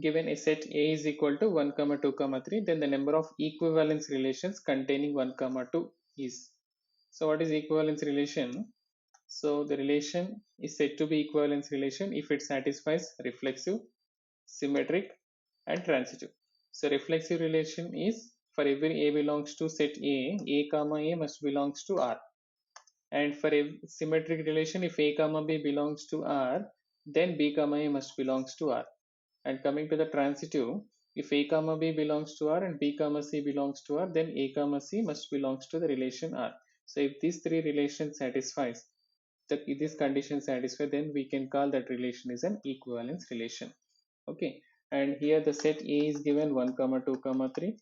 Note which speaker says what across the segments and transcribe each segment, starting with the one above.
Speaker 1: given a set A is equal to 1 comma 2 comma 3, then the number of equivalence relations containing 1 comma 2 is. So what is equivalence relation? So the relation is said to be equivalence relation if it satisfies reflexive, symmetric and transitive. So reflexive relation is for every A belongs to set A comma A must belongs to R. And for a symmetric relation, if A comma B belongs to R, then B comma A must belongs to R. And coming to the transitive, if A comma B belongs to R and B comma C belongs to R, then A comma C must belongs to the relation R. So if these three relations satisfies, if this condition satisfy, then we can call that relation is an equivalence relation. Okay, and here the set A is given 1 comma 2 comma 3,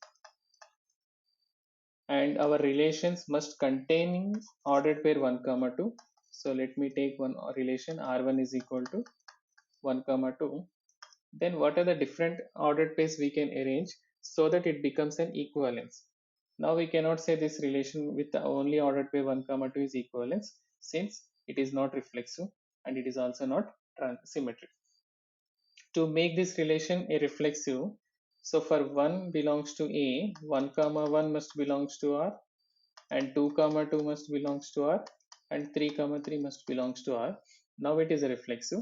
Speaker 1: and our relations must contain ordered pair 1 comma 2. So let me take one relation R1 is equal to 1 comma 2. Then what are the different ordered pairs we can arrange so that it becomes an equivalence? Now we cannot say this relation with the only ordered pair 1 comma 2 is equivalence, since it is not reflexive and it is also not symmetric. To make this relation a reflexive, so for 1 belongs to A, 1 comma 1 must belongs to R, and 2 comma 2 must belongs to R, and 3 comma 3 must belongs to R. Now it is a reflexive.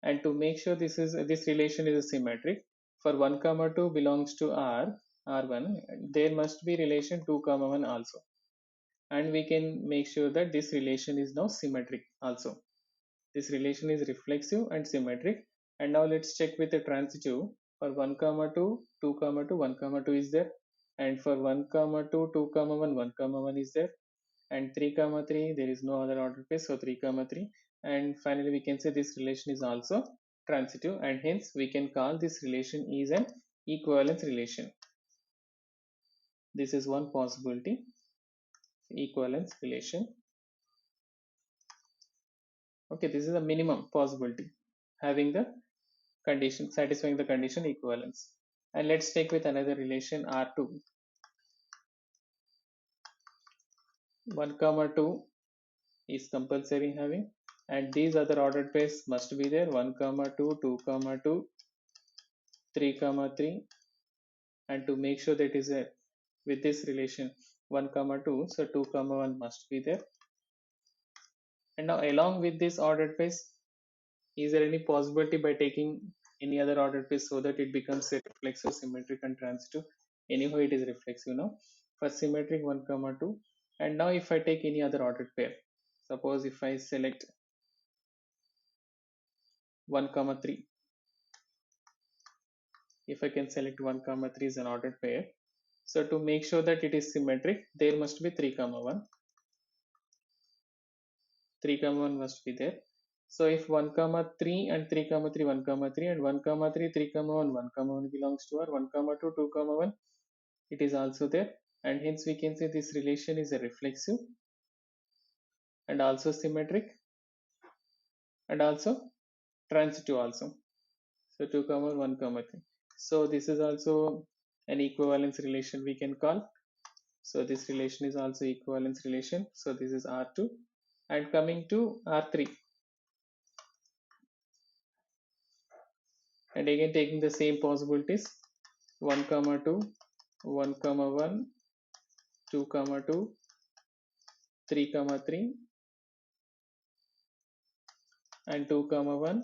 Speaker 1: And to make sure this relation is a symmetric, for 1 comma 2 belongs to R1, there must be relation 2 comma 1 also, and we can make sure that this relation is now symmetric also. This relation is reflexive and symmetric. And now let's check with the transitive. For 1 comma 2, 2 comma 2, 1 comma 2 is there, and for 1 comma 2, 2 comma 1, 1 comma 1 is there, and 3 comma 3 there is no other order pair, so 3 comma 3. And finally we can say this relation is also transitive, and hence we can call this relation is an equivalence relation. This is one possibility, equivalence relation. Okay, this is a minimum possibility, having the condition, satisfying the condition equivalence. And let's take with another relation R2. 1 comma 2 is compulsory having, and these other ordered pairs must be there, 1 comma 2, 2 comma 2, 3 comma 3. And to make sure that is a with this relation 1 comma 2, so 2 comma 1 must be there. And now along with this ordered pairs, is there any possibility by taking any other ordered pair so that it becomes a reflexive, symmetric and transitive? Anyhow it is reflexive now. For symmetric 1 comma 2, and now if I take any other ordered pair, suppose if I select 1 comma 3, if I can select 1 comma 3 is an ordered pair, so to make sure that it is symmetric, there must be 3 comma 1, 3 comma 1 must be there. So if 1 comma 3 and 3 comma 3, 1 comma 3 and 1 comma 3, 3 comma 1, 1 comma 1 belongs to R, 1 comma 2, 2 comma 1, it is also there. And hence we can say this relation is a reflexive and also symmetric and also transitive also. So 2 comma 1 comma 3. So this is also an equivalence relation we can call. So this relation is also equivalence relation. So this is R2. And coming to R3, and again taking the same possibilities, 1 comma 2, 1 comma 1, 2 comma 2, 3 comma 3 and 2 comma 1.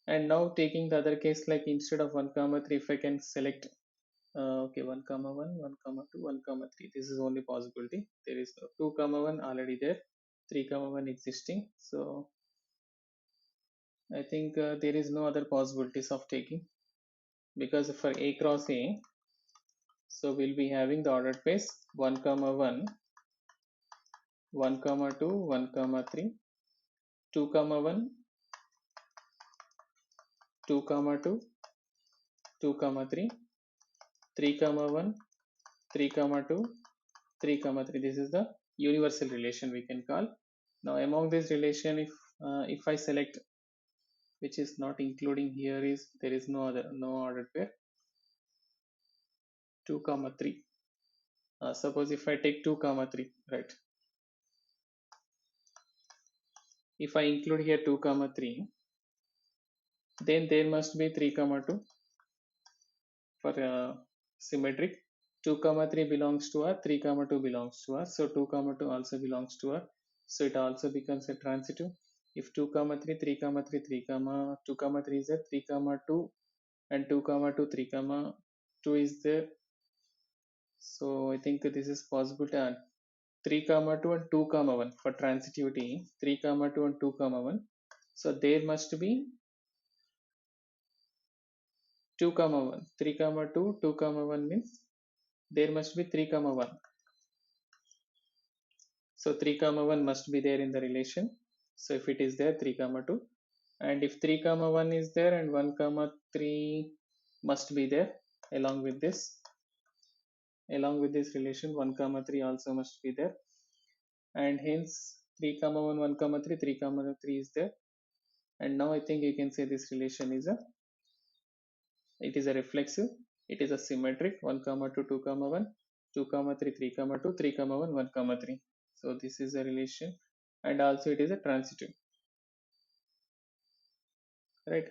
Speaker 1: And now taking the other case, like instead of 1 comma 3, if I can select okay, 1 comma 1, 1 comma 2, 1 comma 3, this is only possibility. There is 2 comma 1 already there, 3 comma 1 existing, so I think there is no other possibilities of taking, because for A cross A, so we'll be having the ordered pairs 1 comma 1, 1 comma 2, 1 comma 3, 2 comma 1, 2 comma 2, 2 comma 3, 3 comma 1, 3 comma 2, 3 comma 3. This is the universal relation we can call. Now among this relation, if I select, which is not including here, is there is no ordered pair, 2 comma 3. Suppose if I take 2 comma 3, right, if I include here 2 comma 3, then there must be 3 comma 2 for symmetric. 2 comma 3 belongs to R, 3 comma 2 belongs to R, so 2 comma 2 also belongs to R, so it also becomes a transitive. If 2 comma 3, 3 comma 3, 3 comma 2 comma 3 is there, 3 comma 2 and 2 comma 2, 3 comma 2 is there, so I think this is possible to add 3 comma 2 and 2 comma 1 for transitivity. 3 comma 2 and 2 comma 1, so there must be 2 comma 1, 3 comma 2, 2 comma 1 means there must be 3 comma 1. So 3 comma 1 must be there in the relation. So if it is there, 3 comma 2, and if 3 comma 1 is there and 1 comma 3 must be there along with this, relation 1 comma 3 also must be there, and hence 3 comma 1, 1 comma 3, 3 comma 3 is there. And now I think you can say this relation is a, it is a reflexive, it is a symmetric 1 comma 2, 2 comma 1, 2 comma 3, 3 comma 2, 3 comma 1, 1 comma 3. So this is a relation, and also it is a transitive, right?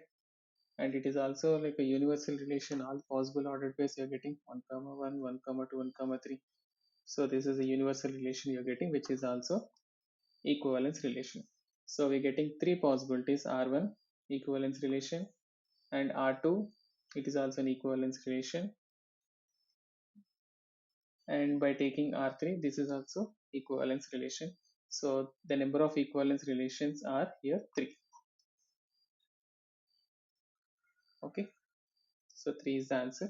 Speaker 1: And it is also like a universal relation. All possible ordered pairs you're getting 1 comma 1, 1 comma 2, 1 comma 3. So this is a universal relation you're getting, which is also equivalence relation. So we're getting three possibilities: R1 equivalence relation, and R2 it is also an equivalence relation, and by taking R3 this is also equivalence relation. So the number of equivalence relations are here 3. Okay, so 3 is the answer.